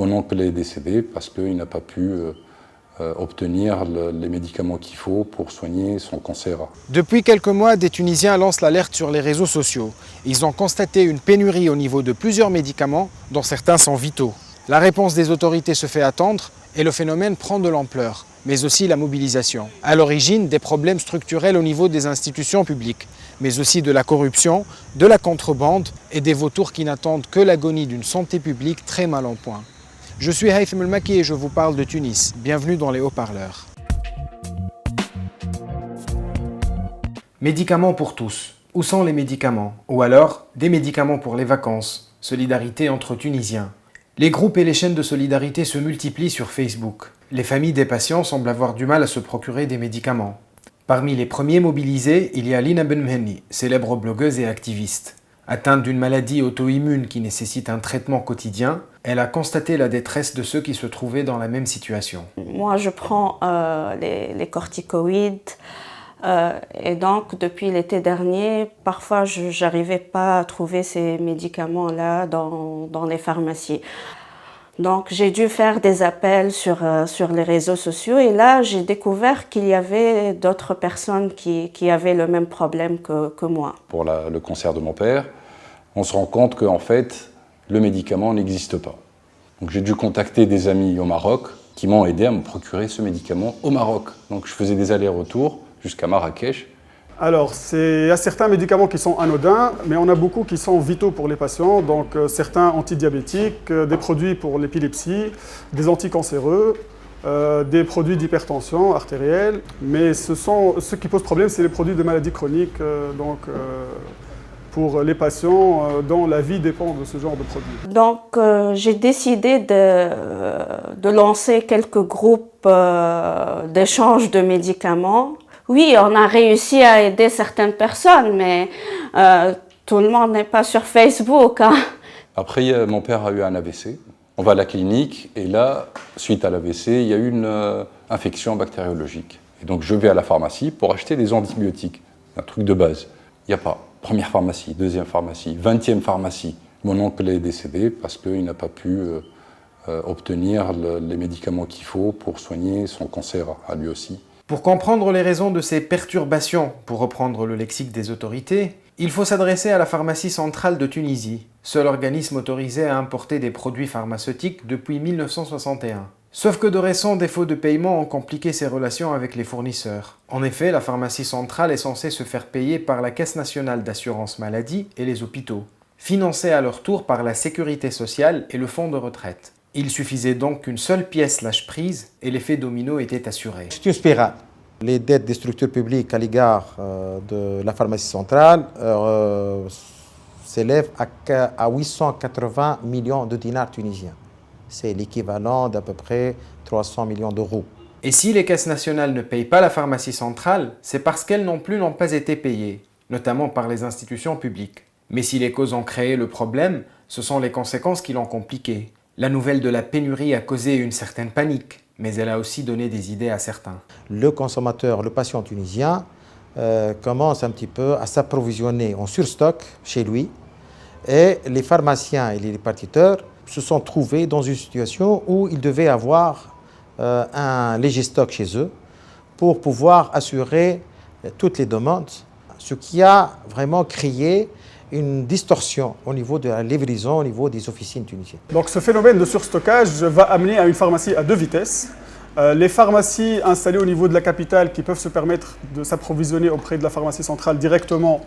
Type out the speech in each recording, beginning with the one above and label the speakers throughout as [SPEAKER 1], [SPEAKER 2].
[SPEAKER 1] Mon oncle est décédé parce qu'il n'a pas pu obtenir les médicaments qu'il faut pour soigner son cancer.
[SPEAKER 2] Depuis quelques mois, des Tunisiens lancent l'alerte sur les réseaux sociaux. Ils ont constaté une pénurie au niveau de plusieurs médicaments, dont certains sont vitaux. La réponse des autorités se fait attendre et le phénomène prend de l'ampleur, mais aussi la mobilisation. À l'origine, des problèmes structurels au niveau des institutions publiques, mais aussi de la corruption, de la contrebande et des vautours qui n'attendent que l'agonie d'une santé publique très mal en point. Je suis Haytham El Maki et je vous parle de Tunis. Bienvenue dans les haut-parleurs. Médicaments pour tous. Où sont les médicaments? Ou alors, des médicaments pour les vacances. Solidarité entre Tunisiens. Les groupes et les chaînes de solidarité se multiplient sur Facebook. Les familles des patients semblent avoir du mal à se procurer des médicaments. Parmi les premiers mobilisés, il y a Lina Ben Mhenni, célèbre blogueuse et activiste. Atteinte d'une maladie auto-immune qui nécessite un traitement quotidien, elle a constaté la détresse de ceux qui se trouvaient dans la même situation.
[SPEAKER 3] Moi, je prends les corticoïdes et donc depuis l'été dernier, parfois je n'arrivais pas à trouver ces médicaments-là dans les pharmacies. Donc j'ai dû faire des appels sur les réseaux sociaux et là j'ai découvert qu'il y avait d'autres personnes qui avaient le même problème que moi.
[SPEAKER 1] Pour le cancer de mon père, on se rend compte qu'en fait, le médicament n'existe pas. Donc j'ai dû contacter des amis au Maroc qui m'ont aidé à me procurer ce médicament au Maroc. Donc je faisais des allers-retours jusqu'à Marrakech.
[SPEAKER 4] Alors, il y a certains médicaments qui sont anodins, mais on a beaucoup qui sont vitaux pour les patients. Donc, certains antidiabétiques, des produits pour l'épilepsie, des anticancéreux, des produits d'hypertension artérielle. Mais ce qui pose problème, c'est les produits de maladies chroniques. Pour les patients dont la vie dépend de ce genre de produits.
[SPEAKER 3] Donc, j'ai décidé de lancer quelques groupes d'échange de médicaments. Oui, on a réussi à aider certaines personnes, mais tout le monde n'est pas sur Facebook. Hein.
[SPEAKER 1] Après, mon père a eu un AVC. On va à la clinique et là, suite à l'AVC, il y a eu une infection bactériologique. Et donc, je vais à la pharmacie pour acheter des antibiotiques, un truc de base. Il n'y a pas. Première pharmacie, deuxième pharmacie, 20e pharmacie. Mon oncle est décédé parce qu'il n'a pas pu obtenir les médicaments qu'il faut pour soigner son cancer à lui aussi.
[SPEAKER 2] Pour comprendre les raisons de ces perturbations, pour reprendre le lexique des autorités, il faut s'adresser à la pharmacie centrale de Tunisie, seul organisme autorisé à importer des produits pharmaceutiques depuis 1961. Sauf que de récents défauts de paiement ont compliqué ses relations avec les fournisseurs. En effet, la pharmacie centrale est censée se faire payer par la Caisse nationale d'assurance maladie et les hôpitaux, financée à leur tour par la sécurité sociale et le fonds de retraite. Il suffisait donc qu'une seule pièce lâche prise et l'effet domino était assuré.
[SPEAKER 5] C'est une spirale. Les dettes des structures publiques à l'égard de la pharmacie centrale s'élèvent à 880 millions de dinars tunisiens. C'est l'équivalent d'à peu près 300 millions d'euros.
[SPEAKER 2] Et si les caisses nationales ne payent pas la pharmacie centrale, c'est parce qu'elles non plus n'ont pas été payées, notamment par les institutions publiques. Mais si les causes ont créé le problème, ce sont les conséquences qui l'ont compliqué. La nouvelle de la pénurie a causé une certaine panique, mais elle a aussi donné des idées à certains.
[SPEAKER 5] Le consommateur, le patient tunisien, commence un petit peu à s'approvisionner en surstock chez lui. Et les pharmaciens et les répartiteurs se sont trouvés dans une situation où ils devaient avoir un léger stock chez eux pour pouvoir assurer toutes les demandes, ce qui a vraiment créé une distorsion au niveau de la livraison, au niveau des officines tunisiennes.
[SPEAKER 4] Donc ce phénomène de surstockage va amener à une pharmacie à deux vitesses. Les pharmacies installées au niveau de la capitale qui peuvent se permettre de s'approvisionner auprès de la pharmacie centrale directement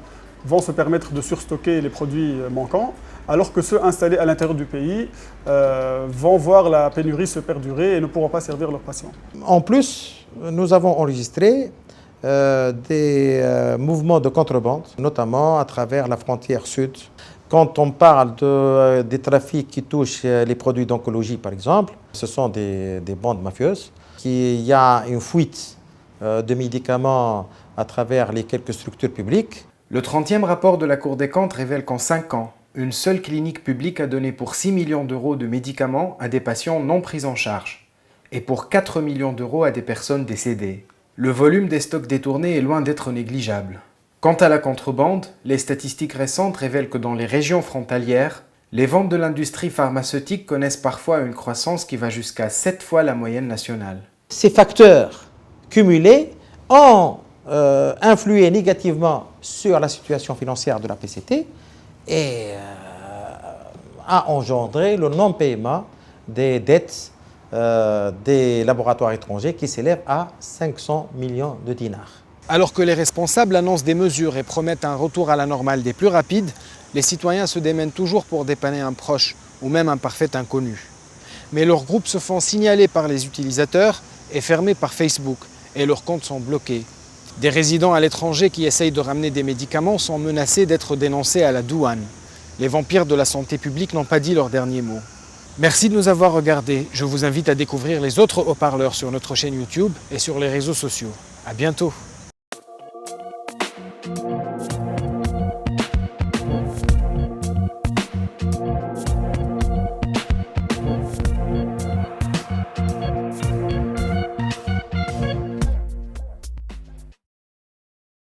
[SPEAKER 4] vont se permettre de surstocker les produits manquants, alors que ceux installés à l'intérieur du pays vont voir la pénurie se perdurer et ne pourront pas servir leurs patients.
[SPEAKER 5] En plus, nous avons enregistré des mouvements de contrebande, notamment à travers la frontière sud. Quand on parle des trafics qui touchent les produits d'oncologie, par exemple, ce sont des bandes mafieuses. Il y a une fuite de médicaments à travers les quelques structures publiques.
[SPEAKER 2] Le 30e rapport de la Cour des comptes révèle qu'en 5 ans, une seule clinique publique a donné pour 6 millions d'euros de médicaments à des patients non pris en charge et pour 4 millions d'euros à des personnes décédées. Le volume des stocks détournés est loin d'être négligeable. Quant à la contrebande, les statistiques récentes révèlent que dans les régions frontalières, Les ventes de l'industrie pharmaceutique connaissent parfois une croissance qui va jusqu'à 7 fois la moyenne nationale.
[SPEAKER 5] Ces facteurs cumulés ont influé négativement sur la situation financière de la PCT et a engendré le non-paiement des dettes des laboratoires étrangers qui s'élèvent à 500 millions de dinars.
[SPEAKER 2] Alors que les responsables annoncent des mesures et promettent un retour à la normale des plus rapides, les citoyens se démènent toujours pour dépanner un proche ou même un parfait inconnu. Mais leurs groupes se font signaler par les utilisateurs et fermés par Facebook et leurs comptes sont bloqués. Des résidents à l'étranger qui essayent de ramener des médicaments sont menacés d'être dénoncés à la douane. Les vampires de la santé publique n'ont pas dit leur dernier mot. Merci de nous avoir regardés. Je vous invite à découvrir les autres haut-parleurs sur notre chaîne YouTube et sur les réseaux sociaux. À bientôt.